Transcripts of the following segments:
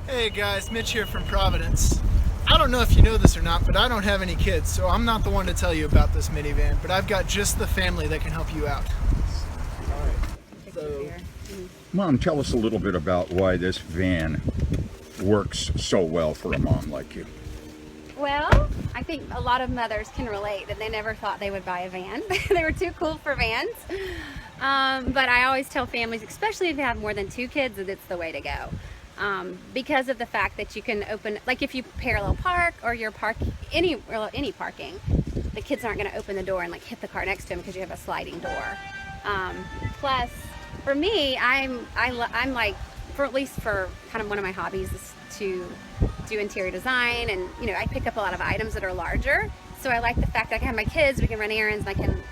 Hey guys, Mitch here from Providence. I don't know if you know this or not, but I don't have any kids, so I'm not the one to tell you about this minivan, but I've got just the family that can help you out. Mom, tell us a little bit about why this van works so well for a mom like you. Well, I think a lot of mothers can relate that they never thought they would buy a van. They were too cool for vans. But I always tell families, especially if you have more than 2 kids, that it's the way to go. Because of the fact that you can open, like if you parallel park or you're any parking, the kids aren't going to open the door and like hit the car next to them because you have a sliding door. Plus, for me, I'm like, at least for kind of one of my hobbies is to do interior design, and you know, I pick up a lot of items that are larger. So I like the fact that I can have my kids, we can run errands, and I can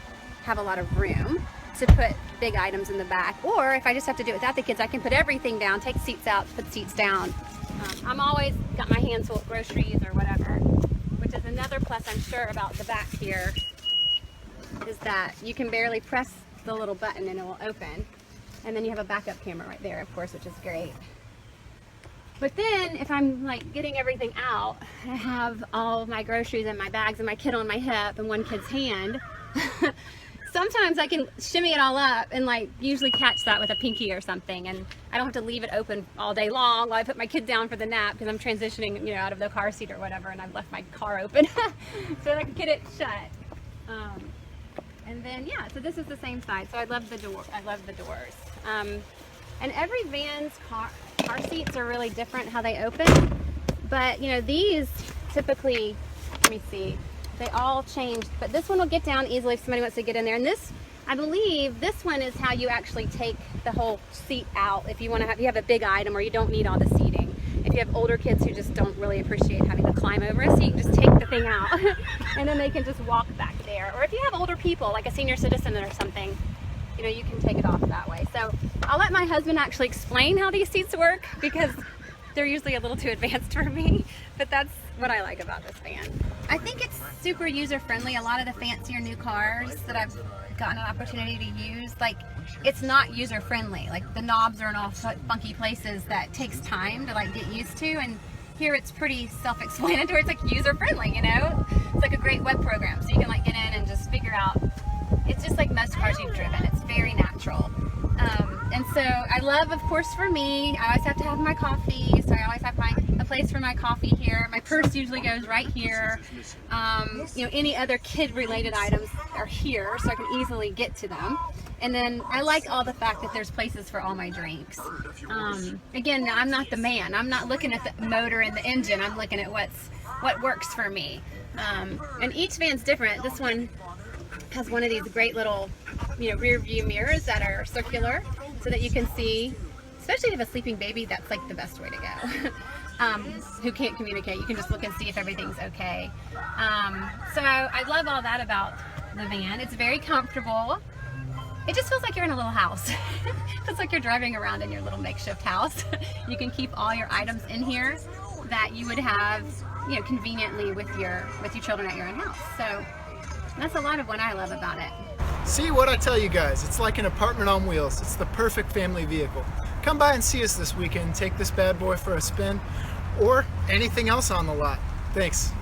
have a lot of room to put big items in the back. Or if I just have to do it without the kids, I can put everything down, take seats out, put seats down. I'm always got my hands full of groceries or whatever, which is another plus I'm sure about the back here, is that you can barely press the little button and it will open. And then you have a backup camera right there, of course, which is great. But then if I'm like getting everything out, I have all of my groceries and my bags and my kid on my hip and one kid's hand. Sometimes I can shimmy it all up and like usually catch that with a pinky or something, and I don't have to leave it open all day long while I put my kid down for the nap because I'm transitioning, you know, out of the car seat or whatever, and I've left my car open so I can get it shut. And then yeah, so this is the same side. So I love the door. I love the doors. And every van's car seats are really different how they open, but you know, these typically, let me see, they all change, but this one will get down easily if somebody wants to get in there. And this, I believe this one is how you actually take the whole seat out if you want to have, you have a big item or you don't need all the seating. If you have older kids who just don't really appreciate having to climb over a seat, just take the thing out and then they can just walk back there. Or if you have older people, like a senior citizen or something, you know, you can take it off that way. So I'll let my husband actually explain how these seats work because they're usually a little too advanced for me, but that's what I like about this van. I think it's super user-friendly. A lot of the fancier new cars that I've gotten an opportunity to use, like, it's not user-friendly. Like, the knobs are in all funky places that takes time to like get used to, and here it's pretty self-explanatory. It's like user-friendly, you know? It's like a great web program, so you can like get in and just figure out. It's just like most cars you've driven. It's very natural. And so I love, of course, for me, I always have to have my coffee, so I always have a place for my coffee here. My purse usually goes right here. You know, any other kid-related items are here, so I can easily get to them. And then I like all the fact that there's places for all my drinks. Again, I'm not the man. I'm not looking at the motor and the engine. I'm looking at what works for me. And each van's different. This one has one of these great little, you know, rear view mirrors that are circular so that you can see, especially if you have a sleeping baby, that's like the best way to go. Who can't communicate, you can just look and see if everything's okay. So I love all that about the van. It's very comfortable. It just feels like you're in a little house. It feels like you're driving around in your little makeshift house. You can keep all your items in here that you would have, you know, conveniently with your children at your own house. So that's a lot of what I love about it. See what I tell you guys, it's like an apartment on wheels. It's the perfect family vehicle. Come by and see us this weekend, take this bad boy for a spin, or anything else on the lot. Thanks.